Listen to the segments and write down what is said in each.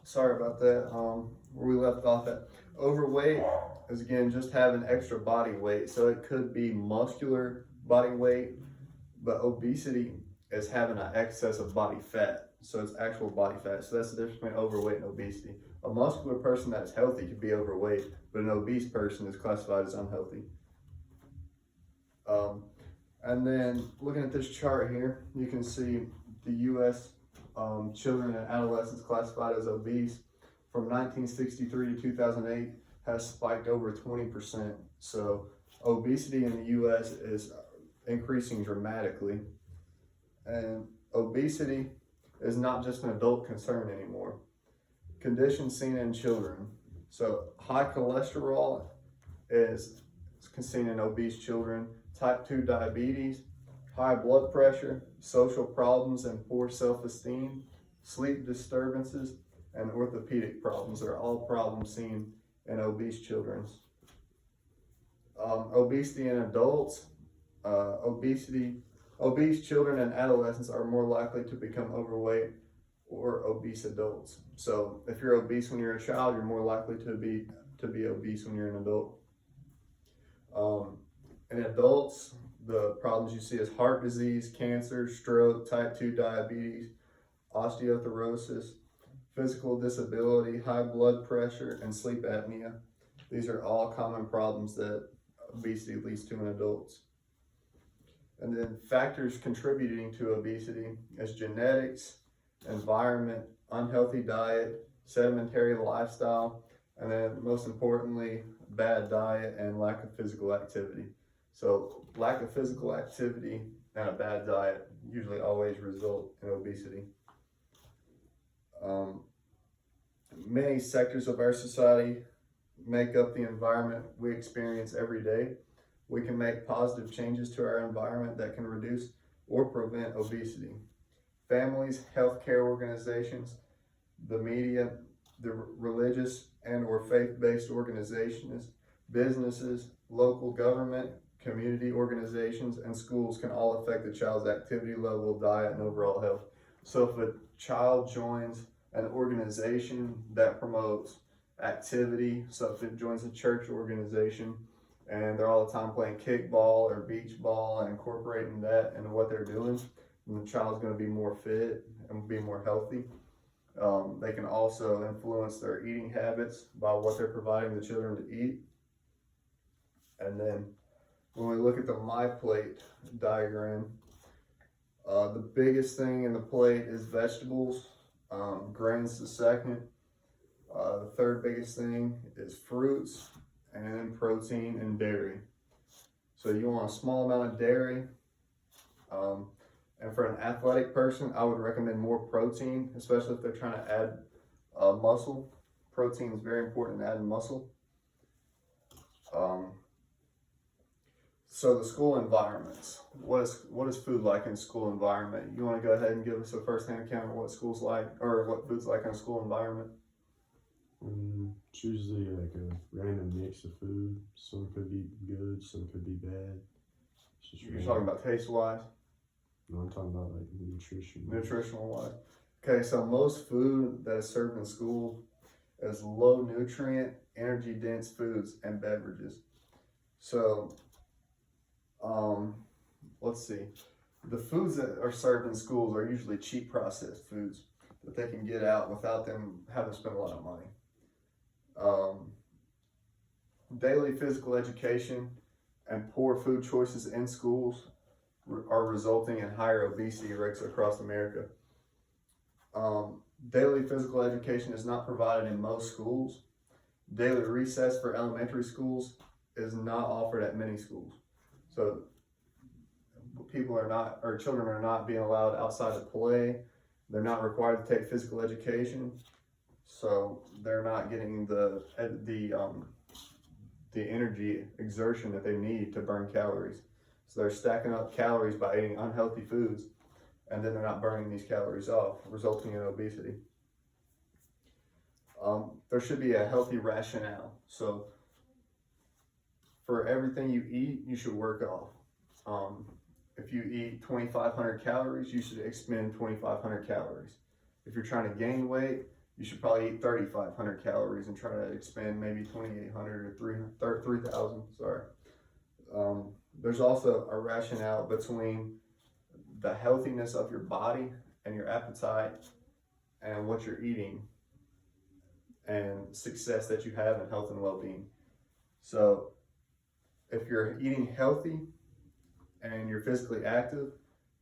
sorry about that. Where we left off at, overweight is again just having extra body weight. So it could be muscular body weight, but obesity is having an excess of body fat. So it's actual body fat. So that's the difference between overweight and obesity. A muscular person that's healthy could be overweight, but an obese person is classified as unhealthy. And then looking at this chart here, you can see the U.S. Children and adolescents classified as obese from 1963 to 2008 has spiked over 20%. So obesity in the U.S. is increasing dramatically. And obesity is not just an adult concern anymore. Conditions seen in children. So high cholesterol is seen in obese children. Type 2 diabetes, high blood pressure, social problems and poor self-esteem, sleep disturbances, and orthopedic problems are all problems seen in obese children. Obesity in adults, obese children and adolescents are more likely to become overweight or obese adults. So if you're obese when you're a child, you're more likely to be obese when you're an adult. In adults, the problems you see is heart disease, cancer, stroke, type 2 diabetes, osteoporosis, physical disability, high blood pressure, and sleep apnea. These are all common problems that obesity leads to in adults. And then factors contributing to obesity is genetics, environment, unhealthy diet, sedentary lifestyle, and then most importantly, bad diet and lack of physical activity. So lack of physical activity and a bad diet usually always result in obesity. Many sectors of our society make up the environment we experience every day. We can make positive changes to our environment that can reduce or prevent obesity. Families, healthcare organizations, the media, the religious and or faith-based organizations, businesses, local government, community organizations, and schools can all affect the child's activity level, diet, and overall health. So if a child joins an organization that promotes activity, so if it joins a church organization and they're all the time playing kickball or beach ball and incorporating that into what they're doing, then the child's going to be more fit and be more healthy. They can also influence their eating habits by what they're providing the children to eat. And then when we look at the MyPlate diagram, the biggest thing in the plate is vegetables, grains the second. The third biggest thing is fruits, and then protein and dairy. So you want a small amount of dairy. And for an athletic person, I would recommend more protein, especially if they're trying to add muscle. Protein is very important in adding muscle. So the school environments. What is food like in school environment? You want to go ahead and give us a first-hand account of what school's like, or what food's like in a school environment? It's usually like a random mix of food. Some could be good, some could be bad. You're talking about taste-wise? No, I'm talking about like nutrition. Nutritional-wise. Okay, so most food that is served in school is low nutrient, energy-dense foods and beverages. So, let's see. The foods that are served in schools are usually cheap processed foods that they can get out without them having to spend a lot of money. Daily physical education and poor food choices in schools are resulting in higher obesity rates across America. Daily physical education is not provided in most schools. Daily recess for elementary schools is not offered at many schools. So children are not being allowed outside to play. They're not required to take physical education. So they're not getting the energy exertion that they need to burn calories. So they're stacking up calories by eating unhealthy foods, and then they're not burning these calories off, resulting in obesity. There should be a healthy rationale. So for everything you eat, you should work off. If you eat 2,500 calories, you should expend 2,500 calories. If you're trying to gain weight, you should probably eat 3,500 calories and try to expend maybe 2,800 or 3,000. Sorry. There's also a rationale between the healthiness of your body and your appetite and what you're eating and success that you have in health and well-being. So if you're eating healthy and you're physically active,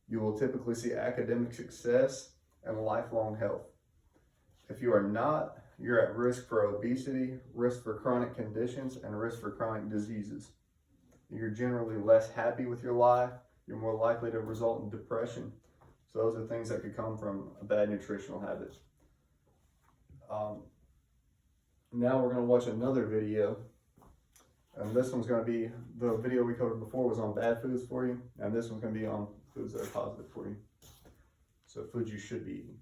you will typically see academic success and lifelong health. If you are not, you're at risk for obesity, risk for chronic conditions, and risk for chronic diseases. You're generally less happy with your life. You're more likely to result in depression. So those are things that could come from a bad nutritional habit. Now we're going to watch another video. And this one's going to be, the video we covered before was on bad foods for you. And this one's going to be on foods that are positive for you. So foods you should be eating.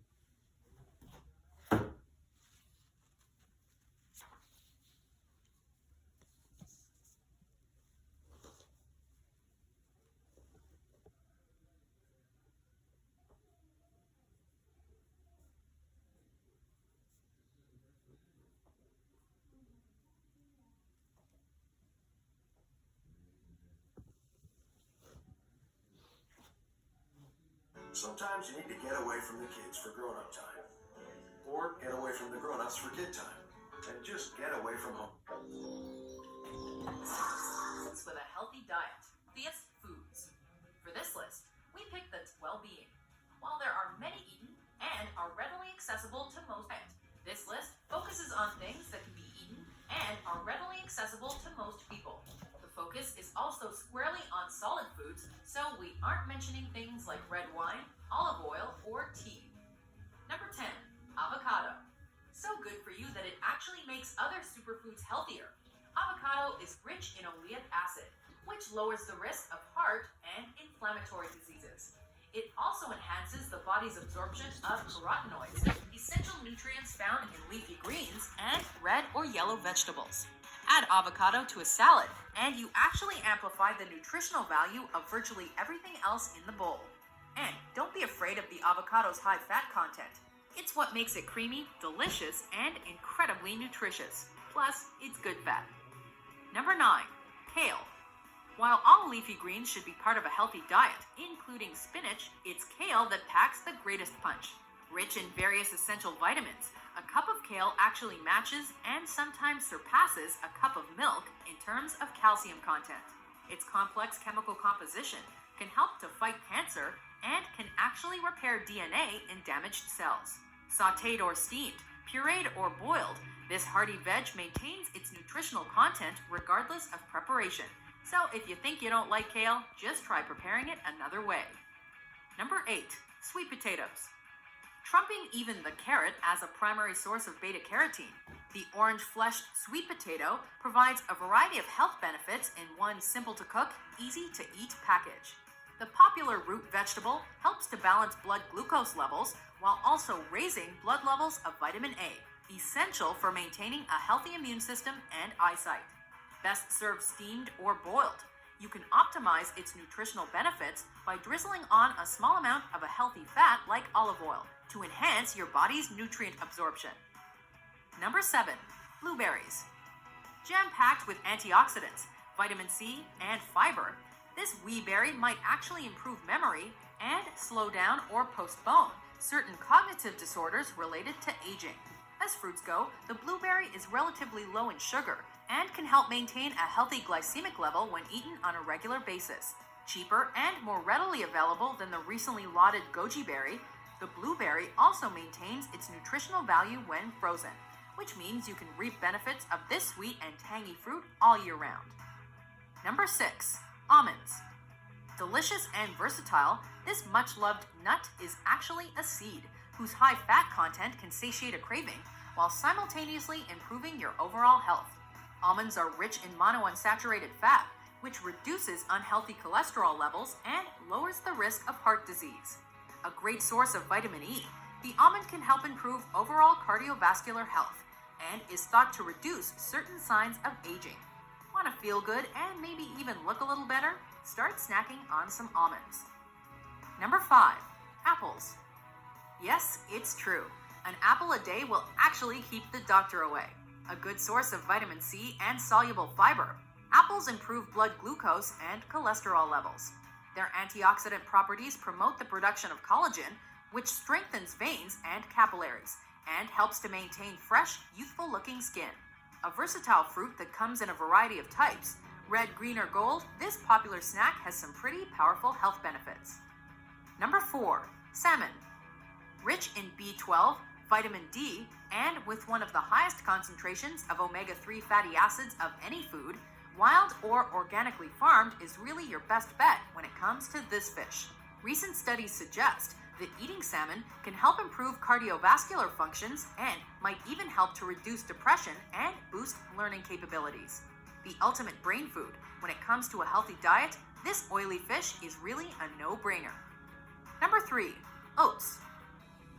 Sometimes you need to get away from the kids for grown-up time. Or get away from the grown-ups for kid time. And just get away from home. With a healthy diet, these foods. For this list, we picked the well-being. While there are many eaten and are readily accessible to most, this list focuses on things that can be eaten and are readily accessible to most people. The focus is also squarely on solid foods, so we aren't mentioning things like red wine, olive oil, or tea. Number 10, avocado. So good for you that it actually makes other superfoods healthier. Avocado is rich in oleic acid, which lowers the risk of heart and inflammatory diseases. It also enhances the body's absorption of carotenoids, essential nutrients found in leafy greens and red or yellow vegetables. Add avocado to a salad, and you actually amplify the nutritional value of virtually everything else in the bowl. And don't be afraid of the avocado's high fat content. It's what makes it creamy, delicious, and incredibly nutritious. Plus, it's good fat. Number 9, kale. While all leafy greens should be part of a healthy diet, including spinach, it's kale that packs the greatest punch. Rich in various essential vitamins, a cup of kale actually matches and sometimes surpasses a cup of milk in terms of calcium content. Its complex chemical composition can help to fight cancer and can actually repair DNA in damaged cells. Sautéed or steamed, pureed or boiled, this hearty veg maintains its nutritional content regardless of preparation. So if you think you don't like kale, just try preparing it another way. Number 8, sweet potatoes. Trumping even the carrot as a primary source of beta-carotene, the orange-fleshed sweet potato provides a variety of health benefits in one simple-to-cook, easy-to-eat package. The popular root vegetable helps to balance blood glucose levels while also raising blood levels of vitamin A, essential for maintaining a healthy immune system and eyesight. Best served steamed or boiled. You can optimize its nutritional benefits by drizzling on a small amount of a healthy fat like olive oil to enhance your body's nutrient absorption. Number 7, blueberries. Jam-packed with antioxidants, vitamin C, and fiber, this wee berry might actually improve memory and slow down or postpone certain cognitive disorders related to aging. As fruits go, the blueberry is relatively low in sugar and can help maintain a healthy glycemic level when eaten on a regular basis. Cheaper and more readily available than the recently lauded goji berry, the blueberry also maintains its nutritional value when frozen, which means you can reap benefits of this sweet and tangy fruit all year round. Number 6, almonds. Delicious and versatile, this much-loved nut is actually a seed whose high fat content can satiate a craving while simultaneously improving your overall health. Almonds are rich in monounsaturated fat, which reduces unhealthy cholesterol levels and lowers the risk of heart disease. A great source of vitamin E, the almond can help improve overall cardiovascular health and is thought to reduce certain signs of aging. Want to feel good and maybe even look a little better? Start snacking on some almonds. Number 5, apples. Yes, it's true. An apple a day will actually keep the doctor away. A good source of vitamin C and soluble fiber, apples improve blood glucose and cholesterol levels. Their antioxidant properties promote the production of collagen, which strengthens veins and capillaries and helps to maintain fresh, youthful-looking skin. A versatile fruit that comes in a variety of types, red, green, or gold, this popular snack has some pretty powerful health benefits. Number 4. Salmon. Rich in B12, vitamin D, and with one of the highest concentrations of omega-3 fatty acids of any food, wild or organically farmed is really your best bet when it comes to this fish. Recent studies suggest that eating salmon can help improve cardiovascular functions and might even help to reduce depression and boost learning capabilities. The ultimate brain food. When it comes to a healthy diet, this oily fish is really a no-brainer. Number 3. Oats.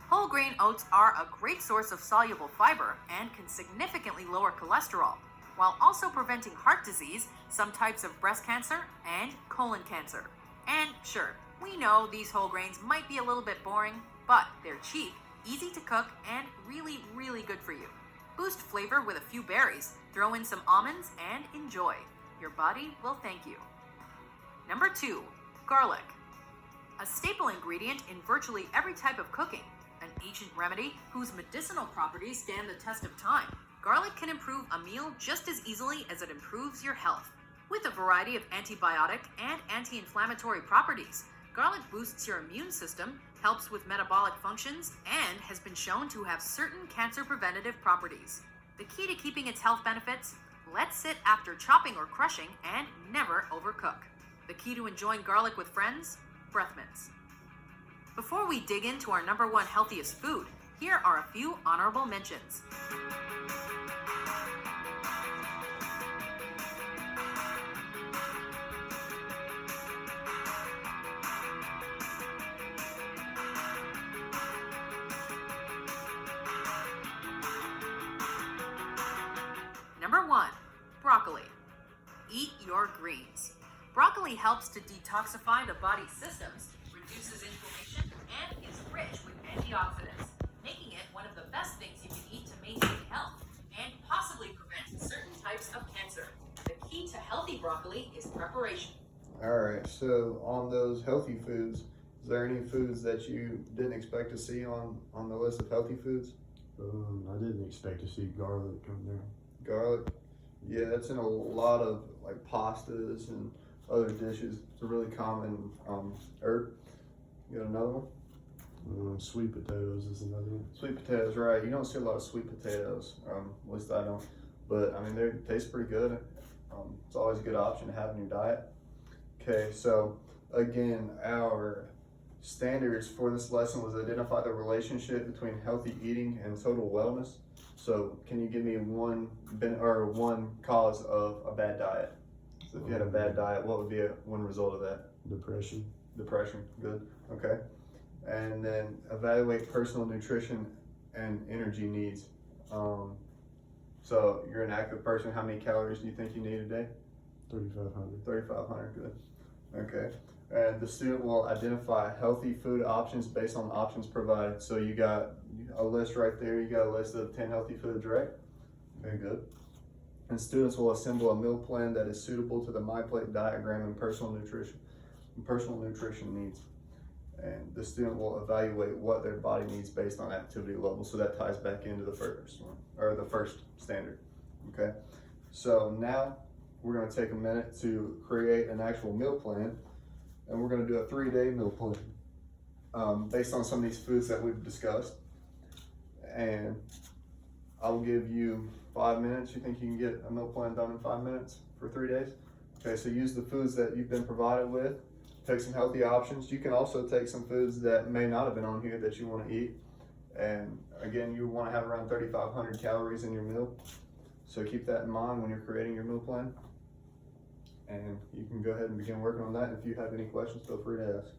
Whole grain oats are a great source of soluble fiber and can significantly lower cholesterol, while also preventing heart disease, some types of breast cancer, and colon cancer. And sure, we know these whole grains might be a little bit boring, but they're cheap, easy to cook, and really, really good for you. Boost flavor with a few berries, throw in some almonds, and enjoy. Your body will thank you. Number 2. Garlic. A staple ingredient in virtually every type of cooking, an ancient remedy whose medicinal properties stand the test of time. Garlic can improve a meal just as easily as it improves your health. With a variety of antibiotic and anti-inflammatory properties, garlic boosts your immune system, helps with metabolic functions, and has been shown to have certain cancer preventative properties. The key to keeping its health benefits? Let sit after chopping or crushing and never overcook. The key to enjoying garlic with friends? Breath mints. Before we dig into our number 1 healthiest food, here are a few honorable mentions. Number 1. Broccoli. Eat your greens. Broccoli helps to detoxify the body's systems, reduces inflammation, and is rich with antioxidants, making it one of the best things you can eat to maintain health and possibly prevent certain types of cancer. The key to healthy broccoli is preparation. Alright, so on those healthy foods, is there any foods that you didn't expect to see on the list of healthy foods? I didn't expect to see garlic come there. Garlic? Yeah, it's in a lot of like pastas and other dishes. It's a really common herb. You got another one? Sweet potatoes is another one. Sweet potatoes, right. You don't see a lot of sweet potatoes, at least I don't. But I mean, they taste pretty good. It's always a good option to have in your diet. Okay, so again, our standards for this lesson was identify the relationship between healthy eating and total wellness. So can you give me one cause of a bad diet? So if you had a bad diet, what would be one result of that? Depression. Depression, good, okay. And then evaluate personal nutrition and energy needs. So you're an active person, how many calories do you think you need a day? 3,500. 3,500, good, okay. And the student will identify healthy food options based on the options provided. So you got a list right there, you got a list of 10 healthy foods, right? Very good. And students will assemble a meal plan that is suitable to the MyPlate diagram and personal nutrition needs. And the student will evaluate what their body needs based on activity level. So that ties back into the first one, or the first standard, okay? So now we're gonna take a minute to create an actual meal plan, and we're gonna do a 3-day meal plan based on some of these foods that we've discussed. And I'll give you 5 minutes. You think you can get a meal plan done in 5 minutes for 3 days? Okay, so use the foods that you've been provided with. Take some healthy options. You can also take some foods that may not have been on here that you want to eat. And again, you want to have around 3,500 calories in your meal. So keep that in mind when you're creating your meal plan. And you can go ahead and begin working on that. And if you have any questions, feel free to ask.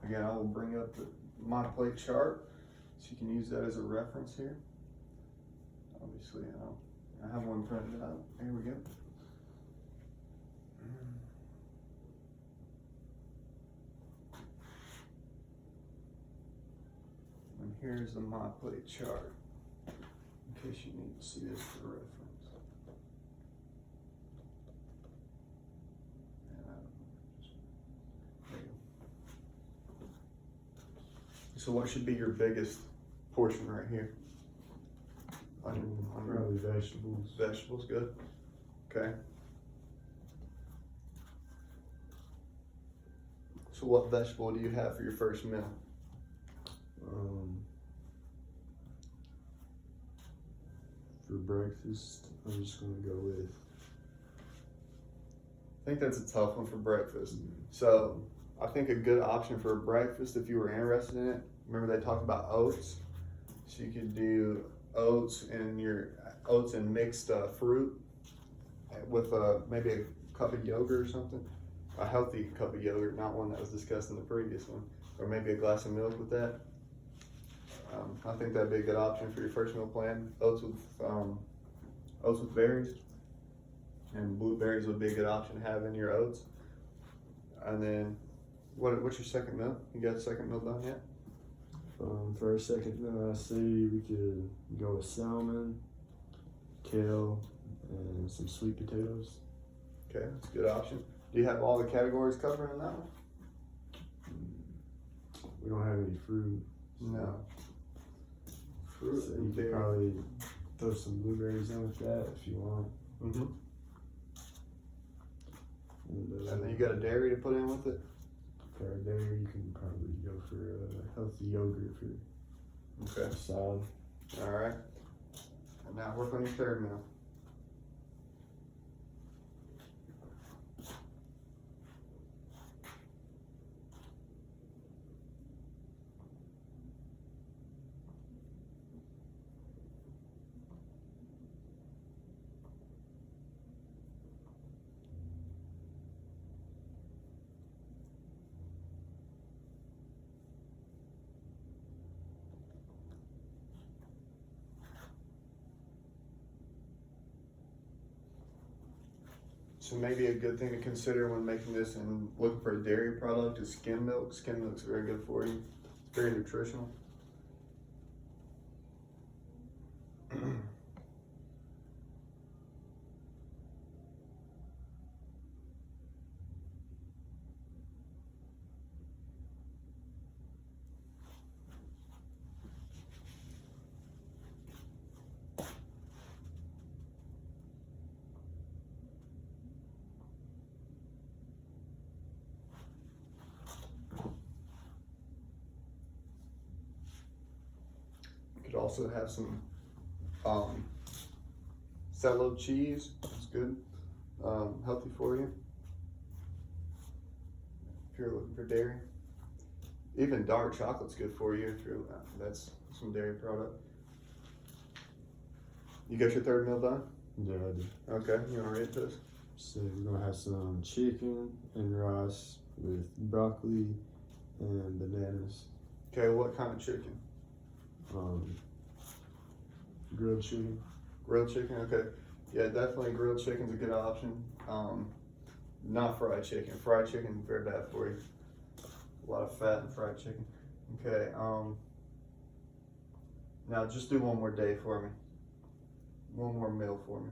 Again, I will bring up the MyPlate chart, so you can use that as a reference here. Obviously, I have one printed out. Here we go. Here's the My Plate chart, in case you need to see this for reference. There you go. So what should be your biggest portion right here? On your Probably vegetables. vegetables, good. Okay. So what vegetable do you have for your first meal? For breakfast, I'm just gonna go with. I think that's a tough one for breakfast. So I think a good option for breakfast, if you were interested in it, remember they talked about oats. So you could do oats and mixed fruit with maybe a cup of yogurt or something. A healthy cup of yogurt, not one that was discussed in the previous one. Or maybe a glass of milk with that. I think that'd be a good option for your first meal plan. Oats with berries. And blueberries would be a good option to have in your oats. And then, what's your second meal? You got a second meal done yet? For our second meal, I say we could go with salmon, kale, and some sweet potatoes. Okay, that's a good option. Do you have all the categories covered in that one? We don't have any fruit. No. Fruit So you and could dairy. probably throw some blueberries in with that if you want. Mm-hmm. And And then you got a dairy to put in with it? for our dairy, you can probably go for a healthy yogurt for Okay. salad. Alright. And now work on your third meal. So maybe a good thing to consider when making this and looking for a dairy product is skim milk. Skim milk's very good for you. It's very nutritional. Could also have some cello cheese. It's good, healthy for you. If you're looking for dairy, even dark chocolate's good for you. If you're that's some dairy product. You got your third meal done? Yeah, I do. Okay, you want to read this? So we're gonna have some chicken and rice with broccoli and bananas. Okay, what kind of chicken? Grilled chicken. Grilled chicken. Okay, yeah, definitely grilled chicken's a good option. Not fried chicken. Fried chicken is very bad for you. A lot of fat in fried chicken. Okay. Now just do one more day for me. One more meal for me.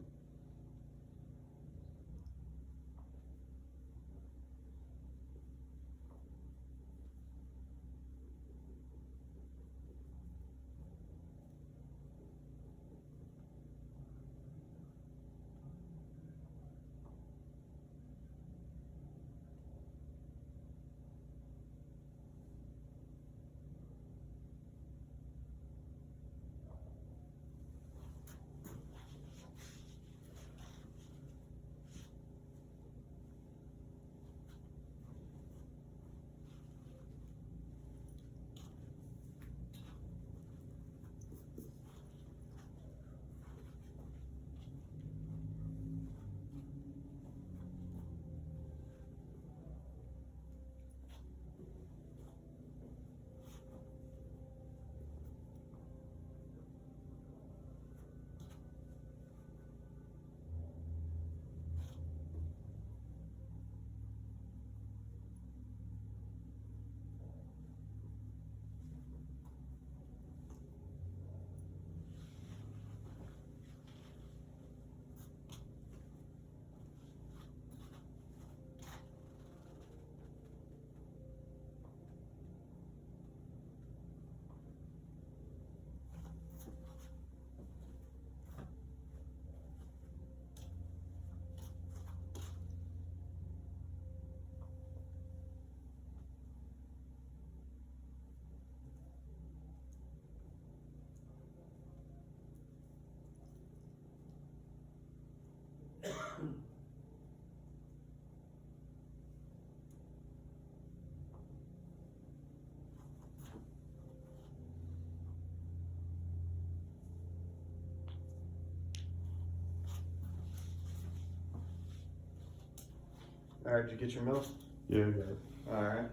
Alright, did you get your meal? Yeah, I got it. Alright.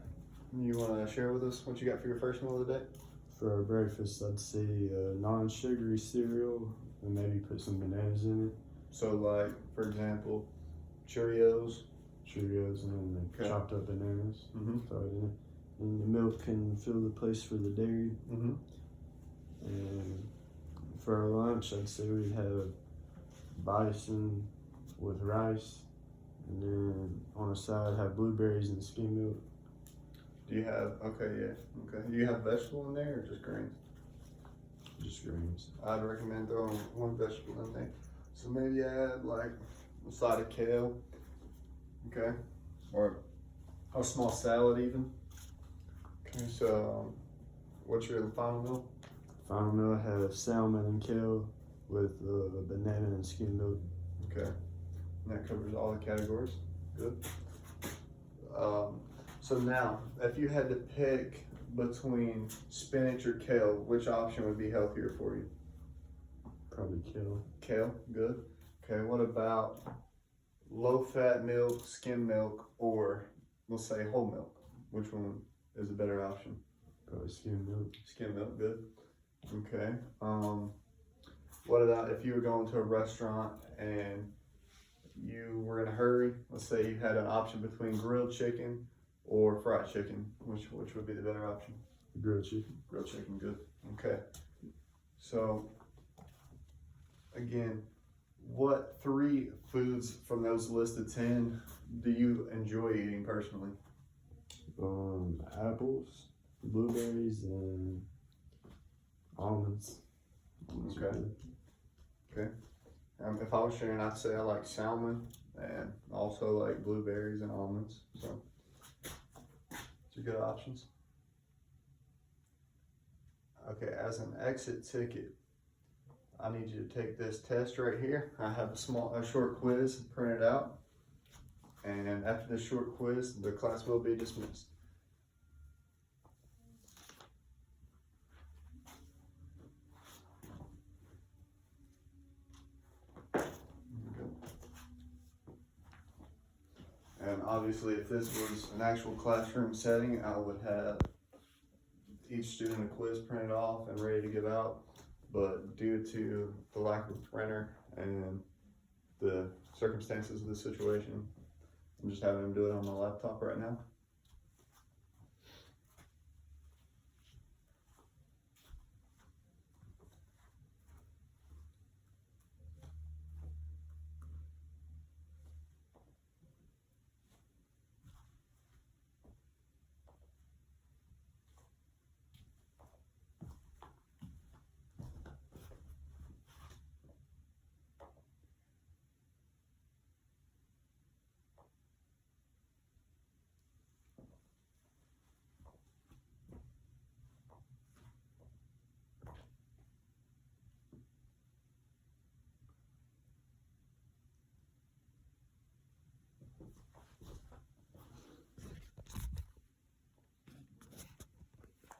You wanna share with us what you got for your first meal of the day? For our breakfast, I'd say non-sugary cereal and maybe put some bananas in it, So like, for example, Cheerios. Cheerios, and then like Okay. chopped up bananas. Mm-hmm. Throw it in it. And the milk can fill the place for the dairy. Mm-hmm. And for our lunch, I'd say we'd have bison with rice, and then on the side have blueberries and skim milk. Do you have, okay, yeah, okay. Do you have vegetable in there or just greens? Just greens. I'd recommend throwing one vegetable in there. So maybe add like a side of kale, okay? Or a small salad even. Okay, so what's your final meal? Final meal, I have salmon and kale with banana and skim milk. Okay, and that covers all the categories. Good. So now, if you had to pick between spinach or kale, which option would be healthier for you? Probably kale. Kale, good. Okay, what about low-fat milk, skim milk, or let's say whole milk? Which one is a better option? Probably skim milk. Skim milk, good. Okay. What about if you were going to a restaurant and you were in a hurry? Let's say you had an option between grilled chicken or fried chicken. Which would be the better option? Grilled chicken. Grilled chicken, good. Okay. So again, what 3 foods from those listed 10 do you enjoy eating personally? Apples, blueberries, and almonds. Those are Okay. good. If I was sharing, I'd say I like salmon and also like blueberries and almonds. So those are good options. Okay, as an exit ticket, I need you to take this test right here. I have a short quiz printed out. And after this short quiz, the class will be dismissed. And obviously, if this was an actual classroom setting, I would have each student a quiz printed off and ready to give out. But due to the lack of a printer and the circumstances of the situation, I'm just having them do it on my laptop right now.